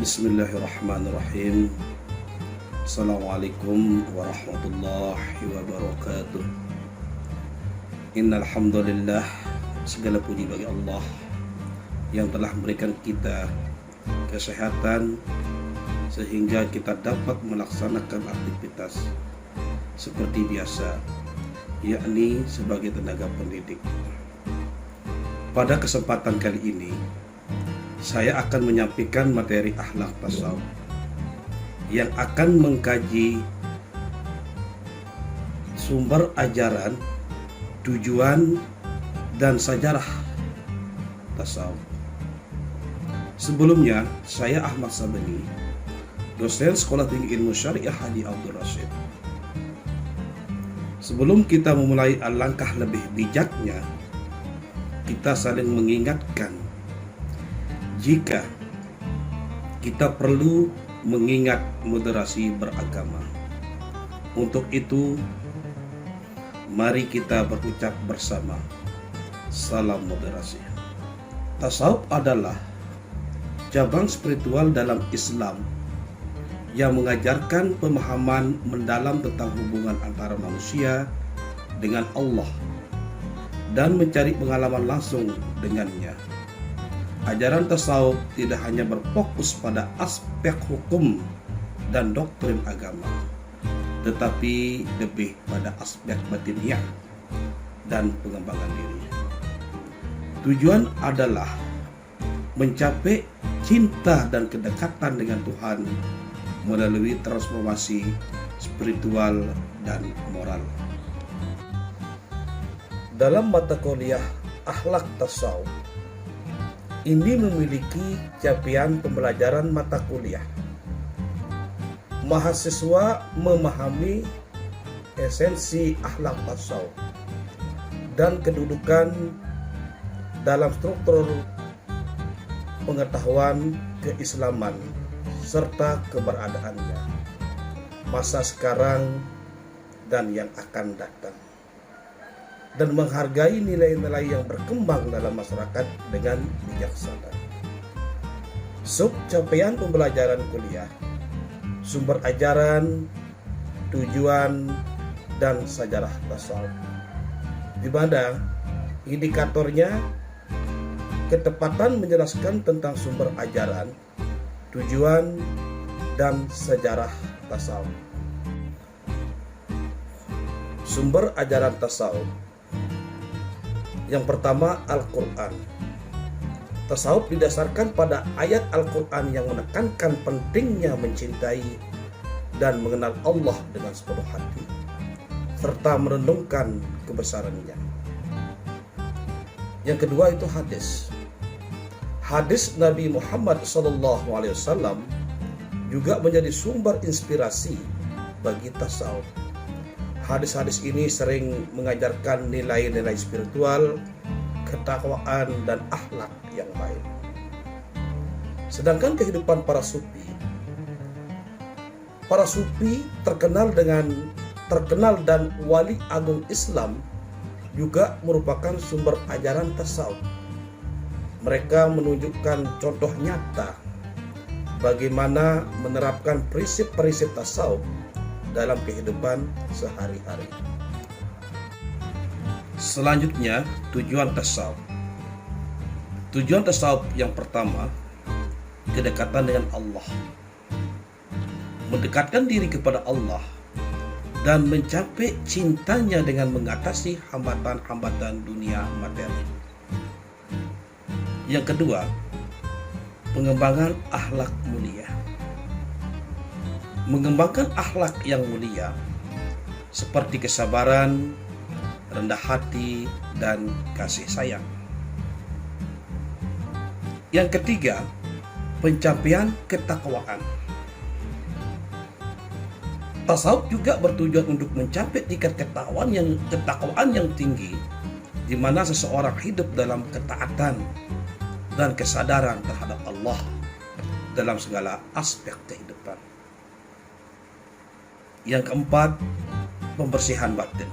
Bismillahirrahmanirrahim. Assalamualaikum warahmatullahi wabarakatuh. Innal hamdalillah, segala puji bagi Allah yang telah memberikan kita kesehatan sehingga kita dapat melaksanakan aktivitas seperti biasa, yakni sebagai tenaga pendidik. Pada kesempatan kali ini saya akan menyampaikan materi akhlak tasawuf yang akan mengkaji sumber ajaran, tujuan, dan sejarah tasawuf. Sebelumnya, saya Ahmad Sabeni, dosen Sekolah Tinggi Ilmu Syariah Haji Abdul Rashid. Sebelum kita memulai alangkah lebih bijaknya, kita saling mengingatkan jika kita perlu mengingat moderasi beragama. Untuk itu, mari kita berucap bersama, salam moderasi. Tasawuf adalah cabang spiritual dalam Islam yang mengajarkan pemahaman mendalam tentang hubungan antara manusia dengan Allah dan mencari pengalaman langsung dengannya. Ajaran tasawuf tidak hanya berfokus pada aspek hukum dan doktrin agama, tetapi lebih pada aspek batiniah dan pengembangan diri. Tujuan adalah mencapai cinta dan kedekatan dengan Tuhan melalui transformasi spiritual dan moral. Dalam mata kuliah akhlak tasawuf ini memiliki capaian pembelajaran mata kuliah. Mahasiswa memahami esensi akhlak tasawuf dan kedudukan dalam struktur pengetahuan keislaman serta keberadaannya, masa sekarang dan yang akan datang, dan menghargai nilai-nilai yang berkembang dalam masyarakat dengan bijaksana. Sub capaian pembelajaran kuliah, sumber ajaran, tujuan, dan sejarah tasawuf, di mana indikatornya ketepatan menjelaskan tentang sumber ajaran, tujuan, dan sejarah tasawuf. Sumber ajaran tasawuf. Yang pertama, Al-Quran. Tasawuf didasarkan pada ayat Al-Quran yang menekankan pentingnya mencintai dan mengenal Allah dengan sepenuh hati, serta merenungkan kebesarannya. Yang kedua itu hadis. Hadis Nabi Muhammad SAW juga menjadi sumber inspirasi bagi tasawuf. Hadis-hadis ini sering mengajarkan nilai-nilai spiritual, ketakwaan, dan akhlak yang baik. Sedangkan kehidupan para sufi terkenal dan wali agung Islam juga merupakan sumber ajaran tasawuf. Mereka menunjukkan contoh nyata bagaimana menerapkan prinsip-prinsip tasawuf dalam kehidupan sehari-hari. Selanjutnya, tujuan tasawuf. Tujuan tasawuf yang pertama, kedekatan dengan Allah. Mendekatkan diri kepada Allah dan mencapai cintanya dengan mengatasi hambatan-hambatan dunia materi. Yang kedua, pengembangan akhlak mulia. Mengembangkan akhlak yang mulia seperti kesabaran, rendah hati, dan kasih sayang. Yang ketiga, pencapaian ketakwaan. Tasawuf juga bertujuan untuk mencapai tingkat ketakwaan yang tinggi, di mana seseorang hidup dalam ketaatan dan kesadaran terhadap Allah dalam segala aspek kehidupan. Yang keempat, pembersihan batin.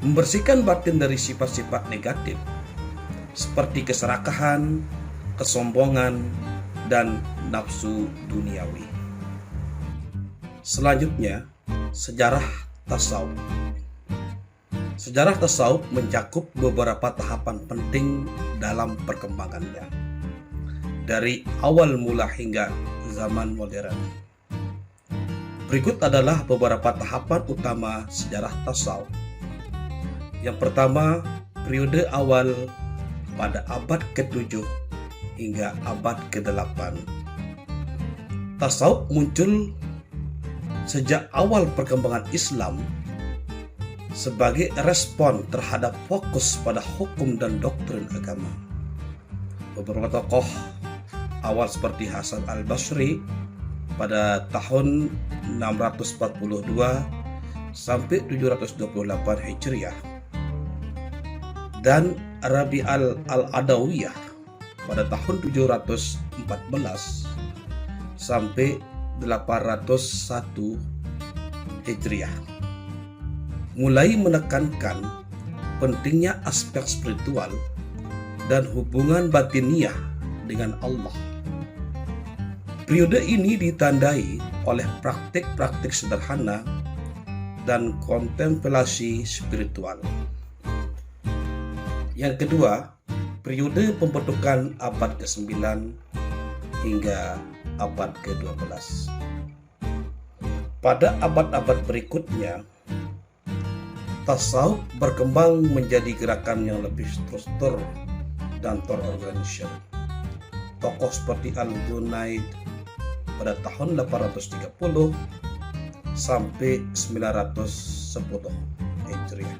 Membersihkan batin dari sifat-sifat negatif seperti keserakahan, kesombongan, dan nafsu duniawi. Selanjutnya, sejarah tasawuf. Sejarah tasawuf mencakup beberapa tahapan penting dalam perkembangannya, dari awal mula hingga zaman modern. Berikut adalah beberapa tahapan utama sejarah tasawuf. Yang pertama, periode awal pada abad ke-7 hingga abad ke-8. Tasawuf muncul sejak awal perkembangan Islam sebagai respon terhadap fokus pada hukum dan doktrin agama. Beberapa tokoh awal seperti Hasan al-Basri pada tahun 642 sampai 728 Hijriah dan Rabi al-Adawiyah pada tahun 714 sampai 801 Hijriah mulai menekankan pentingnya aspek spiritual dan hubungan batiniah dengan Allah. Periode ini ditandai oleh praktik-praktik sederhana dan kontemplasi spiritual. Yang kedua, periode pembentukan abad ke-9 hingga abad ke-12. Pada abad-abad berikutnya, tasawuf berkembang menjadi gerakan yang lebih struktur dan terorganisir. Tokoh seperti Al-Junaid pada tahun 830 sampai 910 Hijriah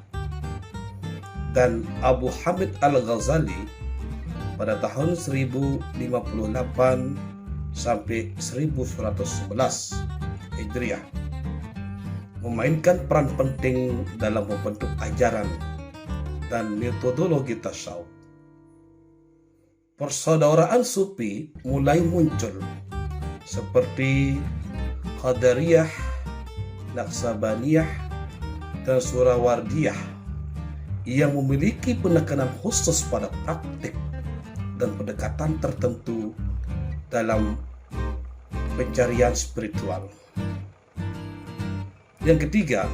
dan Abu Hamid Al-Ghazali pada tahun 1058 sampai 1111 Hijriah memainkan peran penting dalam membentuk ajaran dan metodologi tasawuf. Persaudaraan sufi mulai muncul seperti Qadariyah, Naqsabaniyah, dan Surawardiyah yang memiliki penekanan khusus pada praktik dan pendekatan tertentu dalam pencarian spiritual. Yang ketiga,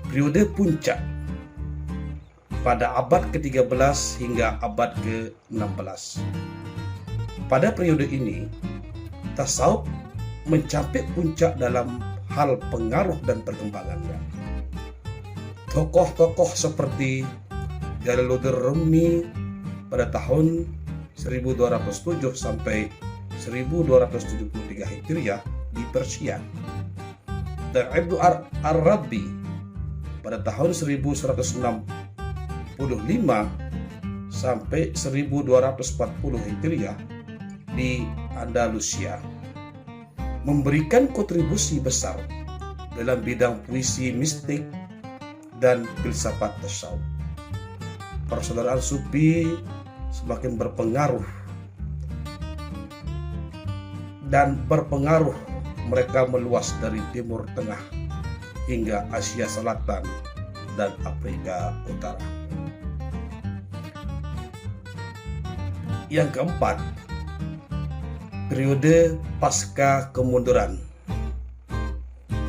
periode puncak pada abad ke-13 hingga abad ke-16. Pada periode ini, tasawuf mencapai puncak dalam hal pengaruh dan perkembangannya. Tokoh-tokoh seperti Jalaluddin Rumi pada tahun 1207 sampai 1273 Hijriah di Persia dan Ibnu Arabi pada tahun 1165 sampai 1240 Hijriah di Andalusia memberikan kontribusi besar dalam bidang puisi mistik dan filsafat tasawuf. Persaudaraan sufi semakin berpengaruh mereka meluas dari Timur Tengah hingga Asia Selatan dan Afrika Utara. Yang keempat, periode pasca kemunduran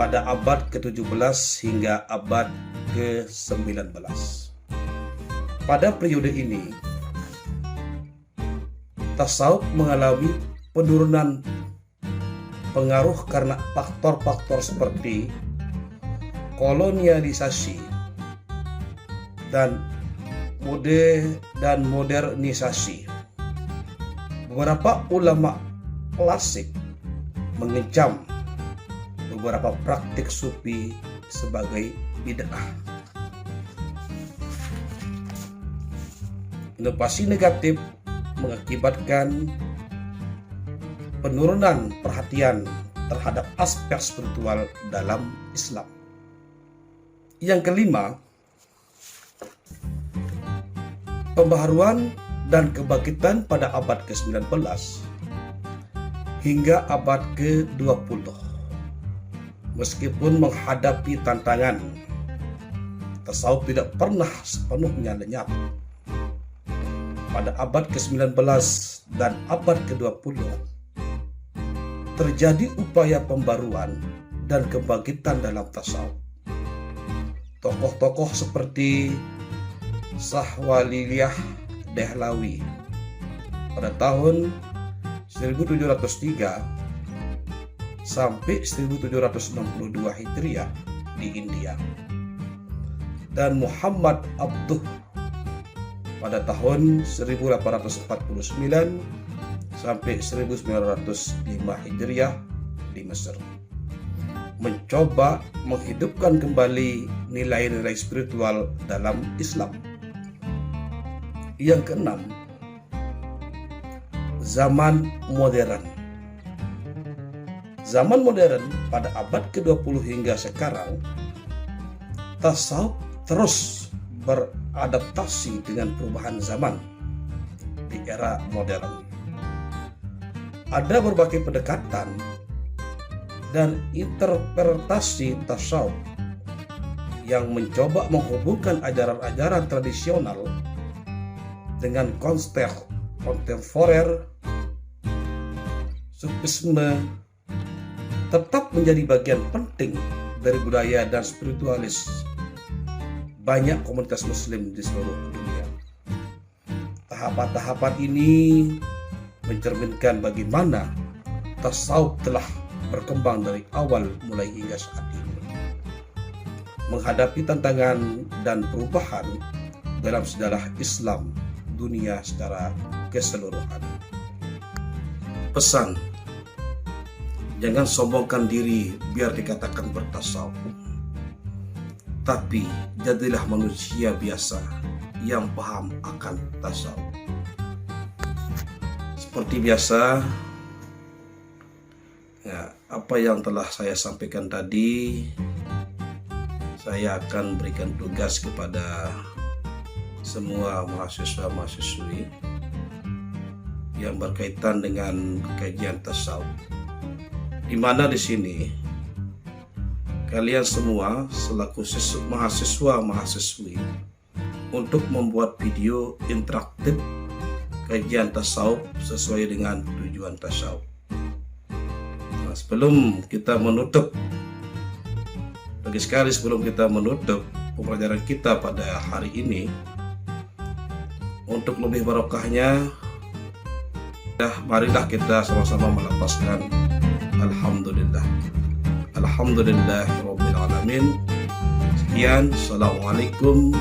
pada abad ke-17 hingga abad ke-19. Pada periode ini, tasawuf mengalami penurunan pengaruh karena faktor-faktor seperti kolonialisasi dan modernisasi. Beberapa ulama klasik mengecam beberapa praktik sufi sebagai bid'ah. Inovasi negatif mengakibatkan penurunan perhatian terhadap aspek spiritual dalam Islam. Yang kelima, pembaharuan dan kebangkitan pada abad ke-19 hingga abad ke-20. Meskipun menghadapi tantangan, tasawuf tidak pernah sepenuhnya lenyap. pada abad ke-19 dan abad ke-20 terjadi upaya pembaruan dan kebangkitan dalam tasawuf. Tokoh-tokoh seperti Shahwaliliyah Dehlawi pada tahun 1703 sampai 1762 Hijriah di India, dan Muhammad Abduh pada tahun 1849 sampai 1905 Hijriah di Mesir, mencoba menghidupkan kembali nilai-nilai spiritual dalam Islam. Yang keenam, zaman modern. Zaman modern pada abad ke-20 hingga sekarang, tasawuf terus beradaptasi dengan perubahan zaman di era modern. Ada berbagai pendekatan dan interpretasi tasawuf yang mencoba menghubungkan ajaran-ajaran tradisional dengan konsep kontemporer. Sufisme tetap menjadi bagian penting dari budaya dan spiritualis banyak komunitas muslim di seluruh dunia. Tahapan-tahapan ini mencerminkan bagaimana tasawuf telah berkembang dari awal mulai hingga saat ini, menghadapi tantangan dan perubahan dalam sejarah Islam dunia secara keseluruhan. Pesan: jangan sombongkan diri biar dikatakan bertasawuf, tapi jadilah manusia biasa yang paham akan tasawuf. Seperti biasa, ya, apa yang telah saya sampaikan tadi, saya akan berikan tugas kepada semua mahasiswa-mahasiswi yang berkaitan dengan kajian tasawuf, di mana di sini kalian semua selaku mahasiswa-mahasiswi untuk membuat video interaktif kajian tasawuf sesuai dengan tujuan tasawuf. Nah, sebelum kita menutup pembelajaran kita pada hari ini, untuk lebih barokahnya, marilah kita sama-sama melafazkan Alhamdulillah. Alhamdulillahirabbil alamin. Sekian, assalamualaikum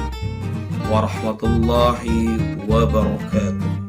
warahmatullahi wabarakatuh.